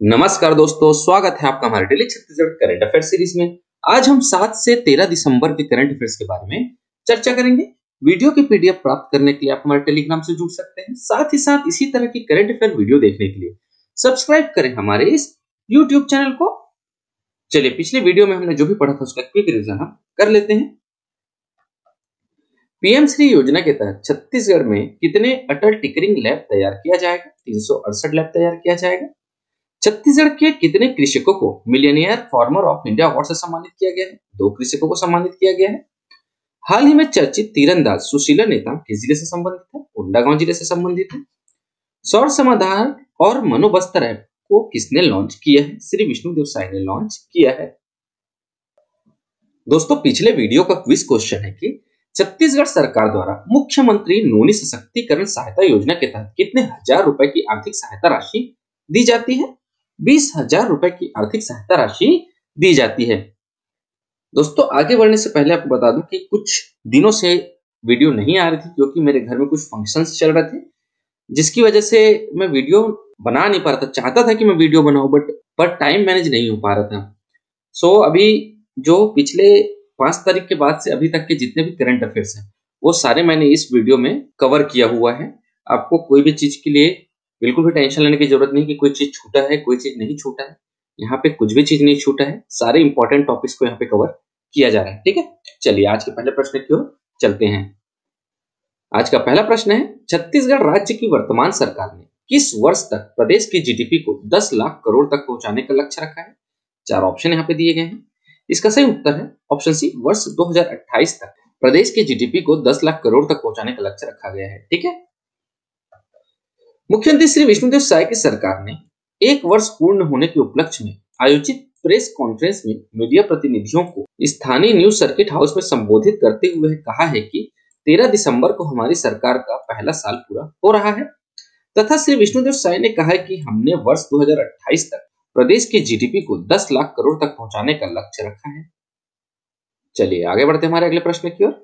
नमस्कार दोस्तों, स्वागत है आपका हमारे daily Chhattisgarh current affair series में। आज हम 7 से 13 दिसंबर के करंट अफेयर्स के बारे में चर्चा करेंगे। वीडियो की पीडीएफ प्राप्त करने के लिए आप हमारे टेलीग्राम से जुड़ सकते हैं। साथ ही साथ इसी तरह की करंट अफेयर वीडियो देखने के लिए सब्सक्राइब करें हमारे इस यूट्यूब चैनल को। चलिए, पिछले वीडियो में हमने जो भी पढ़ा था उसका क्विक रिवीजन हम कर लेते हैं। पीएम श्री योजना के तहत छत्तीसगढ़ में कितने अटल टिकरिंग लैब तैयार किया जाएगा? 368 लैब तैयार किया जाएगा। छत्तीसगढ़ के कितने कृषकों को millionaire farmer of India award से सम्मानित किया गया है? 2 कृषकों को सम्मानित किया गया है। हाल ही में चर्चित तीरंदाज सुशीला नेताम किस जिले से संबंधित है? कोंडागांव जिले से संबंधित है। सौर समाधान और मनोबस्तर ऐप को किसने लॉन्च किया है? श्री विष्णुदेव साय ने लॉन्च किया है। दोस्तों, पिछले वीडियो का क्विज क्वेश्चन है कि छत्तीसगढ़ सरकार द्वारा मुख्यमंत्री नोनी सशक्तिकरण सहायता योजना के तहत कितने हजार रुपए की आर्थिक सहायता राशि दी जाती है? 20,000 रुपए की आर्थिक सहायता राशि दी जाती है। दोस्तों, आगे बढ़ने से पहले आपको बता दूं कि कुछ दिनों से वीडियो नहीं आ रही थी क्योंकि मेरे घर में कुछ फंक्शंस चल रहे थे, जिसकी वजह से मैं वीडियो बना नहीं पा रहा था। चाहता था कि मैं वीडियो बनाऊं बट टाइम मैनेज नहीं हो पा रहा था। सो अभी जो पिछले 5 तारीख के बाद से अभी तक के जितने भी करंट अफेयर्स हैं वो सारे मैंने इस वीडियो में कवर किया हुआ है। आपको कोई भी चीज के लिए बिल्कुल भी टेंशन लेने की जरूरत नहीं कि कोई चीज छूटा है, कोई चीज नहीं छूटा है। यहाँ पे कुछ भी चीज नहीं छूटा है, सारे इंपॉर्टेंट टॉपिक्स को यहाँ पे कवर किया जा रहा है। ठीक है, चलिए आज के पहले प्रश्न की ओर चलते हैं। आज का पहला प्रश्न है, छत्तीसगढ़ राज्य की वर्तमान सरकार ने किस वर्ष तक प्रदेश की जीडीपी को 10 लाख करोड़ तक पहुंचाने का लक्ष्य रखा है? 4 ऑप्शन यहाँ पे दिए गए हैं। इसका सही उत्तर है ऑप्शन सी, वर्ष 2028 तक प्रदेश की जीडीपी को 10 लाख करोड़ तक पहुंचाने का लक्ष्य रखा गया है। ठीक है। मुख्यमंत्री श्री विष्णुदेव साय की सरकार ने 1 वर्ष पूर्ण होने के उपलक्ष्य में आयोजित प्रेस कॉन्फ्रेंस में मीडिया प्रतिनिधियों को स्थानीय न्यूज सर्किट हाउस में संबोधित करते हुए कहा है कि 13 दिसंबर को हमारी सरकार का पहला साल पूरा हो रहा है तथा श्री विष्णुदेव साय ने कहा है कि हमने वर्ष 2028 तक प्रदेश की जीडीपी को 10 लाख करोड़ तक पहुंचाने का लक्ष्य रखा है। चलिए आगे बढ़ते हैं हमारे अगले प्रश्न की ओर।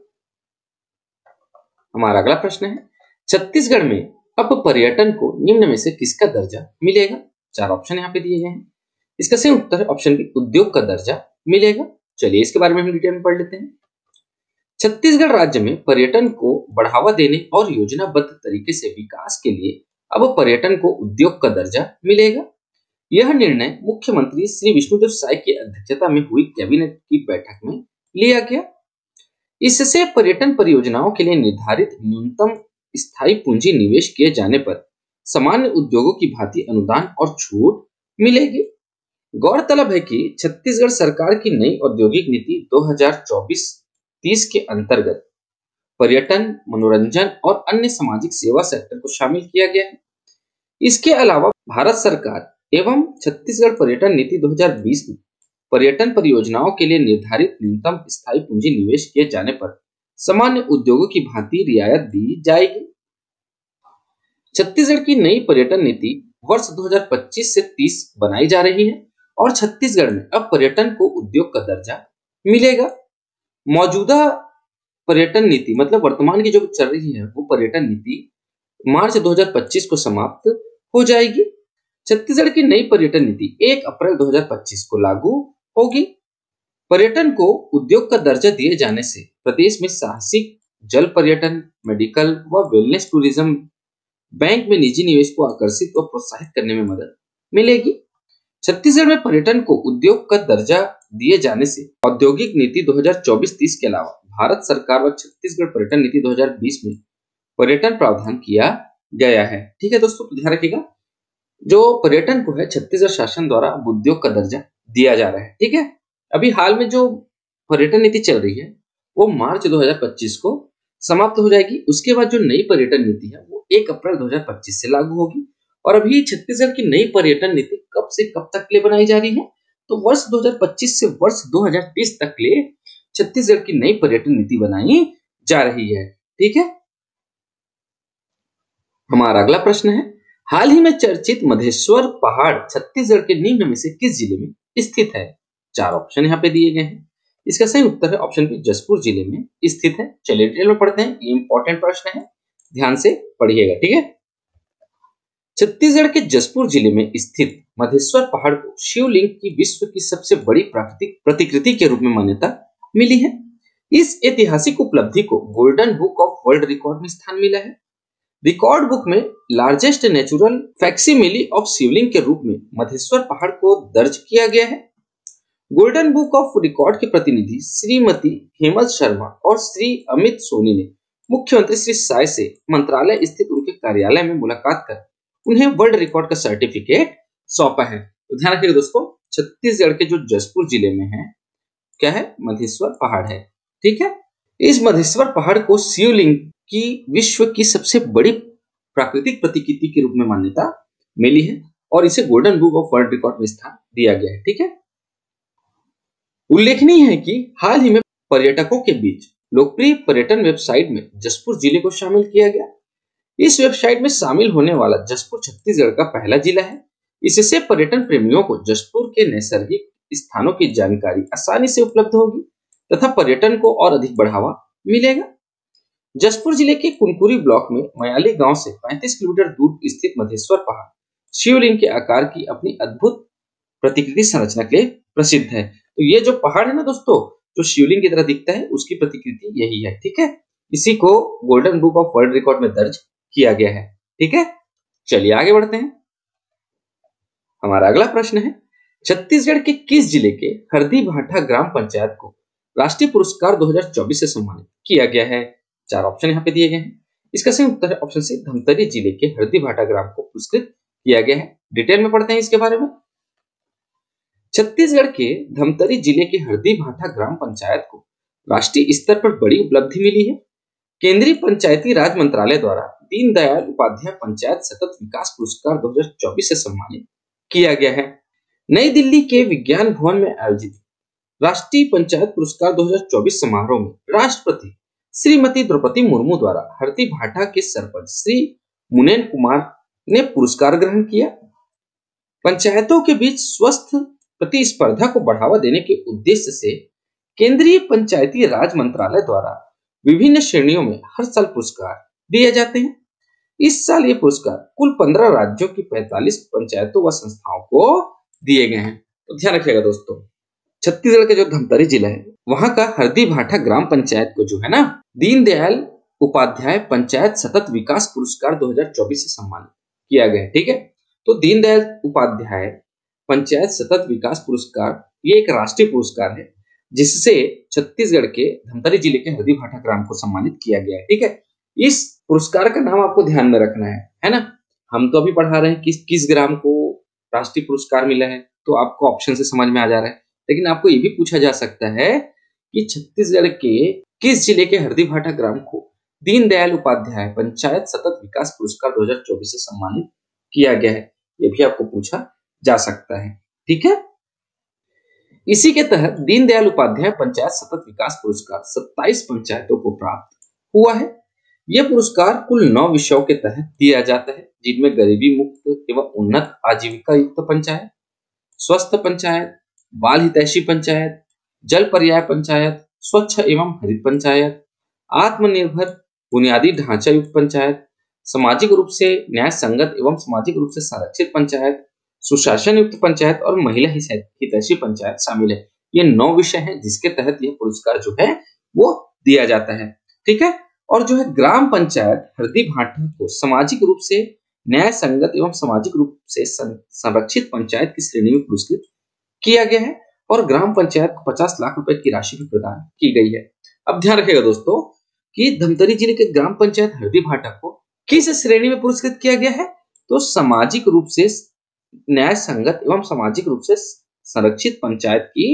हमारा अगला प्रश्न है, छत्तीसगढ़ में अब पर्यटन को निम्न में से किसका दर्जा मिलेगा? 4 ऑप्शन यहाँ पे दिए गए हैं। इसका सही उत्तर है ऑप्शन बी, उद्योग का दर्जा मिलेगा। चलिए इसके बारे में हम डिटेल में पढ़ लेते हैं। छत्तीसगढ़ राज्य में पर्यटन को बढ़ावा देने और योजनाबद्ध तरीके से विकास के लिए अब पर्यटन को उद्योग का दर्जा मिलेगा। यह निर्णय मुख्यमंत्री श्री विष्णुदेव साय की अध्यक्षता में हुई कैबिनेट की बैठक में लिया गया। इससे पर्यटन परियोजनाओं के लिए निर्धारित न्यूनतम स्थायी पूंजी निवेश किए जाने पर सामान्य उद्योगों की भांति अनुदान और छूट मिलेगी। गौरतलब है कि छत्तीसगढ़ सरकार की नई औद्योगिक नीति 2024-30 के अंतर्गत पर्यटन, मनोरंजन और अन्य सामाजिक सेवा सेक्टर को शामिल किया गया है। इसके अलावा भारत सरकार एवं छत्तीसगढ़ पर्यटन नीति 2020 में पर्यटन परियोजनाओं के लिए निर्धारित न्यूनतम स्थायी पूंजी निवेश किए जाने पर सामान्य उद्योगों की भांति रियायत दी जाएगी। छत्तीसगढ़ की नई पर्यटन नीति वर्ष 2025 से 30 बनाई जा रही है और छत्तीसगढ़ में अब पर्यटन को उद्योग का दर्जा मिलेगा। मौजूदा पर्यटन नीति मतलब वर्तमान की जो चल रही है वो पर्यटन नीति मार्च 2025 को समाप्त हो जाएगी। छत्तीसगढ़ की नई पर्यटन नीति 1 अप्रैल 2025 को लागू होगी। पर्यटन को उद्योग का दर्जा दिए जाने से प्रदेश में साहसिक जल पर्यटन, मेडिकल व वेलनेस टूरिज्म, बैंक में निजी निवेश को आकर्षित व प्रोत्साहित करने में मदद मिलेगी। छत्तीसगढ़ में पर्यटन को उद्योग का दर्जा दिए जाने से औद्योगिक नीति 2024-30 के अलावा भारत सरकार व छत्तीसगढ़ पर्यटन नीति 2020 में पर्यटन प्रावधान किया गया है। ठीक है दोस्तों, तो ध्यान रखिएगा, जो पर्यटन को है छत्तीसगढ़ शासन द्वारा अब उद्योग का दर्जा दिया जा रहा है। ठीक है, अभी हाल में जो पर्यटन नीति चल रही है वो मार्च 2025 को समाप्त हो जाएगी। उसके बाद जो नई पर्यटन नीति है वो 1 अप्रैल 2025 से लागू होगी। और अभी छत्तीसगढ़ की नई पर्यटन नीति कब से कब तक के लिए बनाई जा रही है? तो वर्ष 2025 से वर्ष 2030 तक के लिए छत्तीसगढ़ की नई पर्यटन नीति बनाई जा रही है। ठीक है, हमारा अगला प्रश्न है, हाल ही में चर्चित मधेश्वर पहाड़ छत्तीसगढ़ के निम्न में से किस जिले में स्थित है? 4 ऑप्शन यहाँ पे दिए गए हैं। इसका सही उत्तर है ऑप्शन बी, जशपुर जिले में स्थित है। चलिए डिटेल में पढ़ते हैं, ये इंपॉर्टेंट प्रश्न है, ध्यान से पढ़िएगा। ठीक है, छत्तीसगढ़ के जसपुर जिले में स्थित मधेश्वर पहाड़ को शिवलिंग की विश्व की सबसे बड़ी प्राकृतिक प्रतिकृति के रूप में मान्यता मिली है। इस ऐतिहासिक उपलब्धि को golden book of world record में स्थान मिला है। रिकॉर्ड बुक में लार्जेस्ट नेचुरल फैक्सिमिली ऑफ शिवलिंग के रूप में मधेश्वर पहाड़ को दर्ज किया गया है। गोल्डन बुक ऑफ रिकॉर्ड के प्रतिनिधि श्रीमती हेमंत शर्मा और श्री अमित सोनी ने मुख्यमंत्री श्री साय से मंत्रालय स्थित उनके कार्यालय में मुलाकात कर उन्हें वर्ल्ड रिकॉर्ड का सर्टिफिकेट सौंपा है। तो ध्यान रखिएगा दोस्तों, छत्तीसगढ़ के जो जसपुर जिले में है क्या है, मधेश्वर पहाड़ है। ठीक है, इस मधेश्वर पहाड़ को शिवलिंग की विश्व की सबसे बड़ी प्राकृतिक प्रतिकृति के रूप में मान्यता मिली है और इसे golden book of world record में स्थान दिया गया है। ठीक है, उल्लेखनीय है कि हाल ही में पर्यटकों के बीच लोकप्रिय पर्यटन वेबसाइट में जसपुर जिले को शामिल किया गया। इस वेबसाइट में शामिल होने वाला जसपुर छत्तीसगढ़ का पहला जिला है। इससे पर्यटन प्रेमियों को जसपुर के नैसर्गिक स्थानों की जानकारी आसानी से उपलब्ध होगी तथा पर्यटन को और अधिक बढ़ावा मिलेगा। जसपुर जिले के कुनकुरी ब्लॉक में मयाली गांव से 35 किलोमीटर दूर स्थित मधेश्वर पहाड़ शिवलिंग के आकार की अपनी अद्भुत प्रतिकृति संरचना के लिए प्रसिद्ध है। तो ये जो पहाड़ है ना दोस्तों, जो शिवलिंग की तरह दिखता है, उसकी प्रतिकृति यही है। ठीक है, इसी को golden book of world record में दर्ज किया गया है। ठीक है, चलिए आगे बढ़ते हैं। हमारा अगला प्रश्न है, छत्तीसगढ़ के किस जिले के हरदी भाठा ग्राम पंचायत को राष्ट्रीय पुरस्कार 2024 से सम्मानित किया गया है? 4 ऑप्शन यहाँ पे दिए गए हैं। इसका सही उत्तर है ऑप्शन सी, धमतरी जिले के हरदी भाठा ग्राम को पुरस्कृत किया गया है। डिटेल में पढ़ते हैं इसके बारे में। छत्तीसगढ़ के धमतरी जिले के हरदी भाठा ग्राम पंचायत को राष्ट्रीय स्तर पर बड़ी उपलब्धि मिली है। केंद्रीय पंचायती राज मंत्रालय द्वारा दीनदयाल उपाध्याय पंचायत सतत विकास पुरस्कार 2024 से सम्मानित किया गया है। नई दिल्ली के विज्ञान भवन में आयोजित राष्ट्रीय पंचायत पुरस्कार 2024 समारोह में राष्ट्रपति श्रीमती द्रौपदी मुर्मू द्वारा हरदी भाठा के सरपंच श्री मुनेन कुमार ने पुरस्कार ग्रहण किया। पंचायतों के बीच स्वस्थ प्रतिस्पर्धा को बढ़ावा देने के उद्देश्य से केंद्रीय पंचायती राज मंत्रालय द्वारा विभिन्न श्रेणियों में हर साल पुरस्कार दिए जाते हैं। इस साल ये पुरस्कार कुल 15 राज्यों की 45 पंचायतों व संस्थाओं को दिए गए हैं। तो ध्यान रखिएगा दोस्तों, छत्तीसगढ़ के जो धमतरी जिला है वहां का हरदी भाठा ग्राम पंचायत को जो है ना, दीनदयाल उपाध्याय पंचायत सतत विकास पुरस्कार 2024 से सम्मानित किया गया है। ठीक है, तो दीनदयाल उपाध्याय पंचायत सतत विकास पुरस्कार ये एक राष्ट्रीय पुरस्कार है जिससे छत्तीसगढ़ के धमतरी जिले के हरदी भाठा ग्राम को सम्मानित किया गया है। ठीक है, इस पुरस्कार का नाम आपको ध्यान में रखना है ना। हम तो अभी पढ़ा रहे हैं किस ग्राम को राष्ट्रीय पुरस्कार मिला है, तो आपको ऑप्शन से समझ में आ जा रहा है, लेकिन आपको ये भी पूछा जा सकता है कि छत्तीसगढ़ के किस जिले के हरदी भाठा ग्राम को दीनदयाल उपाध्याय पंचायत सतत विकास पुरस्कार 2024 से सम्मानित किया गया है, ये भी आपको पूछा जा सकता है। ठीक है, इसी के तहत दीनदयाल उपाध्याय पंचायत सतत विकास पुरस्कार 27 पंचायतों को प्राप्त हुआ है। यह पुरस्कार कुल 9 विषयों के तहत दिया जाता है, जिनमें गरीबी मुक्त एवं उन्नत आजीविका युक्त पंचायत, स्वस्थ पंचायत, बाल हितैषी पंचायत, जल पर्याय पंचायत, स्वच्छ एवं हरित पंचायत, आत्मनिर्भर बुनियादी ढांचा युक्त पंचायत, सामाजिक रूप से न्याय संगत एवं सामाजिक रूप से संरक्षित पंचायत, सुशासन युक्त पंचायत और महिला हितैषी पंचायत शामिल है। ये 9 विषय हैं जिसके तहत यह पुरस्कार जो है वो दिया जाता है। ठीक है, और जो है ग्राम पंचायत हरदी भाठा को सामाजिक रूप से न्याय संगत एवं सामाजिक रूप से संरक्षित पंचायत की श्रेणी में पुरस्कृत किया गया है और ग्राम पंचायत को 50 लाख रुपए की राशि भी प्रदान की गई है। अब ध्यान रखिएगा दोस्तों कि धमतरी जिले के ग्राम पंचायत हरदी भाठा को किस श्रेणी में पुरस्कृत किया गया है, तो सामाजिक रूप से न्याय संगत एवं सामाजिक रूप से संरक्षित पंचायत की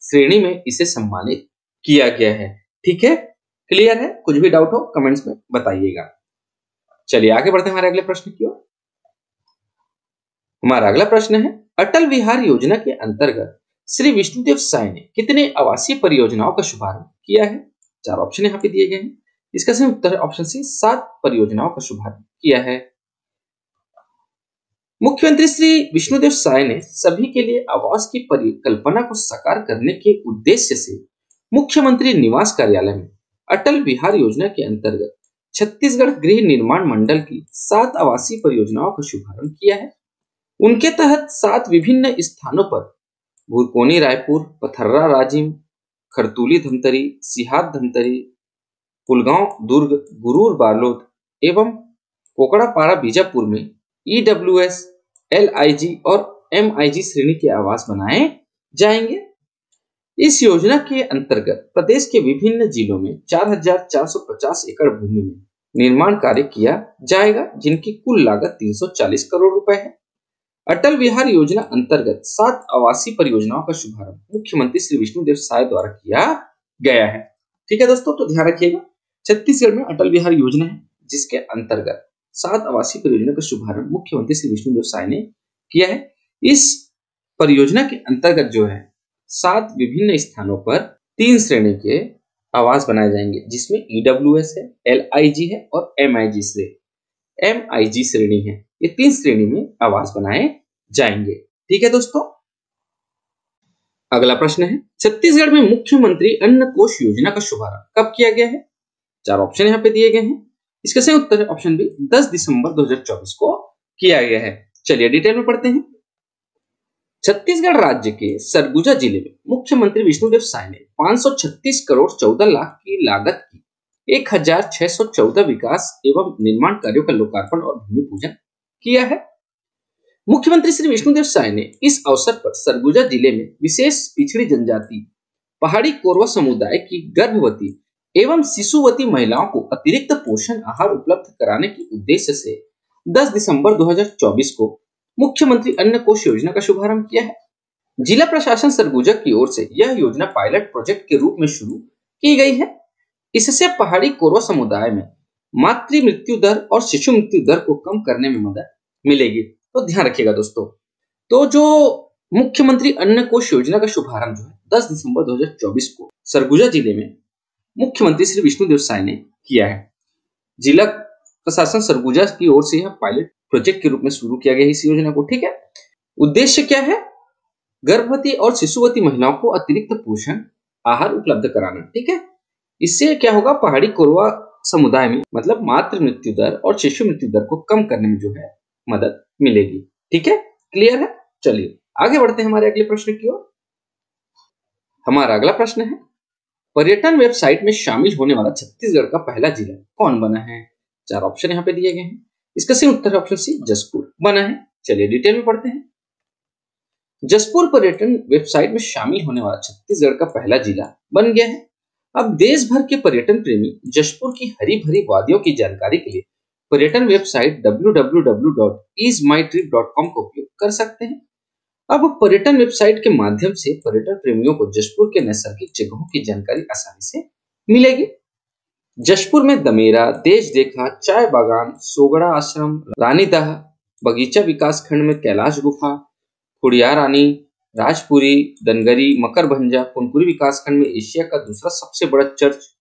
श्रेणी में इसे सम्मानित किया गया है। ठीक है, क्लियर है? कुछ भी डाउट हो कमेंट्स में बताइएगा। चलिए आगे बढ़ते हैं हमारे अगले प्रश्न की ओर। हमारा अगला प्रश्न है, अटल विहार योजना के अंतर्गत श्री विष्णुदेव साय ने कितने आवासीय परियोजनाओं का शुभारंभ किया है? 4 ऑप्शन यहाँ पे दिए गए हैं। इसका सही उत्तर है ऑप्शन सी, 7 परियोजनाओं का शुभारंभ किया है। मुख्यमंत्री श्री विष्णुदेव साय ने सभी के लिए आवास की परिकल्पना को साकार करने के उद्देश्य से मुख्यमंत्री निवास कार्यालय में अटल विहार योजना के अंतर्गत छत्तीसगढ़ गृह निर्माण मंडल की 7 आवासीय परियोजनाओं का शुभारंभ किया है। उनके तहत 7 विभिन्न स्थानों पर भुरकोनी रायपुर, पथर्रा राजिम, खरतुली धमतरी, सिहात धमतरी, पुलगांव दुर्ग, गुरूर बालोद एवं कोकड़ापाड़ा बीजापुर में ईडब्ल्यूएस, एलआईजी और एमआईजी श्रेणी के आवास बनाए जाएंगे। इस योजना के अंतर्गत प्रदेश के विभिन्न जिलों में 4,450 एकड़ भूमि में निर्माण कार्य किया जाएगा, जिनकी कुल लागत 340 करोड़ रुपए है। अटल विहार योजना अंतर्गत 7 आवासीय परियोजनाओं का शुभारंभ मुख्यमंत्री श्री विष्णुदेव साय द्वारा किया गया है। ठीक है दोस्तों, तो ध्यान रखिएगा, छत्तीसगढ़ में अटल विहार योजना है जिसके अंतर्गत 7 आवासीय परियोजना का शुभारंभ मुख्यमंत्री श्री विष्णुदेव साय ने किया है। इस परियोजना के अंतर्गत जो है 7 विभिन्न स्थानों पर 3 श्रेणी के आवास बनाए जाएंगे, जिसमें ईडब्ल्यूएस है, एलआईजी है और एमआईजी श्रेणी है। ये 3 श्रेणी में आवास बनाए जाएंगे। ठीक है दोस्तों, अगला प्रश्न है, छत्तीसगढ़ में मुख्यमंत्री अन्न कोष योजना का शुभारंभ कब किया गया है? 4 ऑप्शन यहाँ पे दिए गए हैं। इसका सही उत्तर है ऑप्शन बी, 10 दिसंबर 2024 को किया गया है। चलिए डिटेल में पढ़ते हैं। छत्तीसगढ़ राज्य के सरगुजा जिले में मुख्यमंत्री विष्णुदेव साय ने 536 करोड़ 14 लाख की लागत की 1614 विकास एवं निर्माण कार्यों का लोकार्पण और भूमि पूजन किया है। मुख्यमंत्री श्री विष्णुदेव साय ने इस अवसर पर सरगुजा जिले में विशेष पिछड़ी जनजाति पहाड़ी कोरवा समुदाय की गर्भवती एवं शिशुवती महिलाओं को अतिरिक्त पोषण आहार उपलब्ध कराने के उद्देश्य से 10 दिसंबर 2024 को मुख्यमंत्री अन्न कोष योजना का शुभारंभ किया है। जिला प्रशासन सरगुजा की ओर से यह योजना पायलट प्रोजेक्ट के रूप में शुरू की गई है। इससे पहाड़ी कोरवा समुदाय में मातृ मृत्यु दर और शिशु मृत्यु दर को कम करने में मदद मिलेगी। तो ध्यान रखिएगा दोस्तों, तो जो मुख्यमंत्री अन्न कोष योजना का शुभारंभ जो है 10 दिसंबर 2024 को सरगुजा जिले में मुख्यमंत्री श्री विष्णुदेव साय ने किया है। जिला प्रशासन सरगुजा की ओर से यह पायलट प्रोजेक्ट के रूप में शुरू किया गया इस योजना को। ठीक है, उद्देश्य क्या है? गर्भवती और शिशुवती महिलाओं को अतिरिक्त पोषण आहार उपलब्ध कराना। ठीक है, इससे क्या होगा, पहाड़ी कोरवा समुदाय में मतलब मातृ मृत्यु दर और शिशु मृत्यु दर को कम करने में जो है मदद मिलेगी। ठीक है, क्लियर है? चलिए आगे बढ़ते हैं हमारे अगले प्रश्न की ओर। हमारा अगला प्रश्न है, पर्यटन वेबसाइट में शामिल होने वाला छत्तीसगढ़ का पहला जिला कौन बना है? 4 ऑप्शन यहाँ पे दिए गए हैं। इसका सही उत्तर ऑप्शन सी, जशपुर बना है। चलिए डिटेल में पढ़ते हैं। जशपुर पर्यटन वेबसाइट में शामिल होने वाला छत्तीसगढ़ का पहला जिला बन गया है। अब देश भर के पर्यटन प्रेमी जशपुर की हरी भरी वादियों की जानकारी के लिए पर्यटन वेबसाइट www.easemytrip.com का उपयोग कर सकते हैं। अब पर्यटन वेबसाइट के माध्यम से पर्यटन प्रेमियों को जशपुर के नैसर्गिक जगहों की जानकारी आसानी से मिलेगी। जशपुर में दमेरा, देश देखा, चाय बागान, सोगड़ा आश्रम, रानीदह, बगीचा विकास खंड में कैलाश गुफा, खुड़िया रानी, राजपुरी, दनगरी, मकरभंजा, पुनपुरी विकास खंड में एशिया का दूसरा सबसे बड़ा चर्च,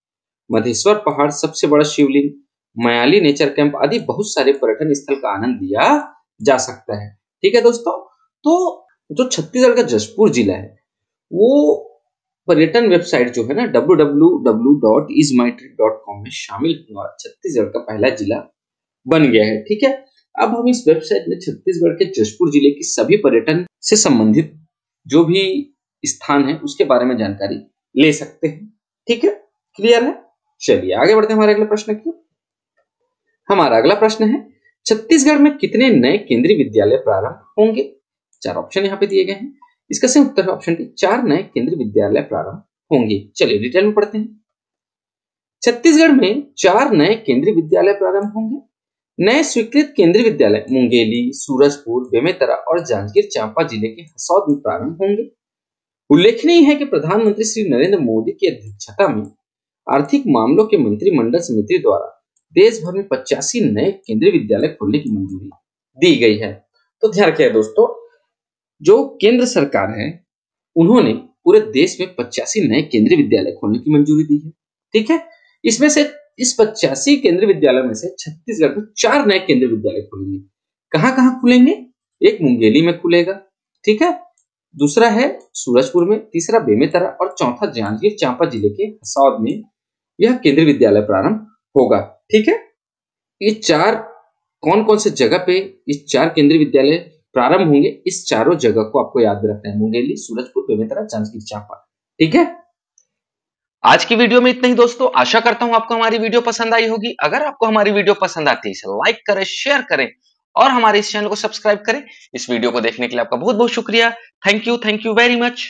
मधेश्वर पहाड़ सबसे बड़ा शिवलिंग, मयाली नेचर कैंप आदि बहुत सारे पर्यटन स्थल का आनंद लिया जा सकता है। ठीक है दोस्तों, तो जो छत्तीसगढ़ का जशपुर जिला है वो पर्यटन वेबसाइट जो है ना www.easemytrip.com में शामिल हुआ छत्तीसगढ़ का पहला जिला बन गया है। ठीक है, अब हम इस वेबसाइट में छत्तीसगढ़ के जशपुर जिले की सभी पर्यटन से संबंधित जो भी स्थान है उसके बारे में जानकारी ले सकते हैं। ठीक है, क्लियर है? चलिए आगे बढ़ते हैं हमारे अगले प्रश्न की। हमारा अगला प्रश्न है, छत्तीसगढ़ में कितने नए केंद्रीय विद्यालय प्रारंभ होंगे? 4 ऑप्शन यहाँ पे दिए गए हैं। इसका सही उत्तर है ऑप्शन डी, 4 नए केंद्रीय विद्यालय प्रारंभ होंगे। चलिए डिटेल में पढ़ते हैं। छत्तीसगढ़ में 4 नए केंद्रीय विद्यालय प्रारंभ होंगे। नए स्वीकृत केंद्रीय विद्यालय मुंगेली, सूरजपुर, बेमेतरा और जांजगीर चांपा जिले के हसौद में प्रारंभ होंगे। उल्लेखनीय है कि प्रधानमंत्री श्री नरेंद्र मोदी की अध्यक्षता में आर्थिक मामलों के मंत्रिमंडल समिति द्वारा देश भर में 85 नए केंद्रीय विद्यालय खोलने की मंजूरी दी गई है। तो ध्यान रखिए दोस्तों, जो केंद्र सरकार है उन्होंने पूरे देश में 85 नए केंद्रीय विद्यालय खोलने की मंजूरी दी है। ठीक है, इसमें से इस 85 केंद्रीय विद्यालयों में से छत्तीसगढ़ में 4 नए केंद्रीय विद्यालय खुलेंगे। कहां कहां खुलेंगे? एक मुंगेली में खुलेगा, ठीक है, दूसरा है सूरजपुर में, तीसरा बेमेतरा और चौथा जांजगीर चांपा जिले के हसौद में यह केंद्रीय विद्यालय प्रारंभ होगा। ठीक है, ये चार कौन कौन से जगह पे इस 4 केंद्रीय विद्यालय प्रारंभ होंगे, इस चारों जगह को आपको याद रखना है। मुंगेली, सूरजपुर, बेमेतरा, जांजगीर चांपा। ठीक है, आज की वीडियो में इतना ही दोस्तों। आशा करता हूं आपको हमारी वीडियो पसंद आई होगी। अगर आपको हमारी वीडियो पसंद आती है इसे लाइक करें, शेयर करें और हमारे इस चैनल को सब्सक्राइब करें। इस वीडियो को देखने के लिए आपका बहुत बहुत शुक्रिया। Thank you very much.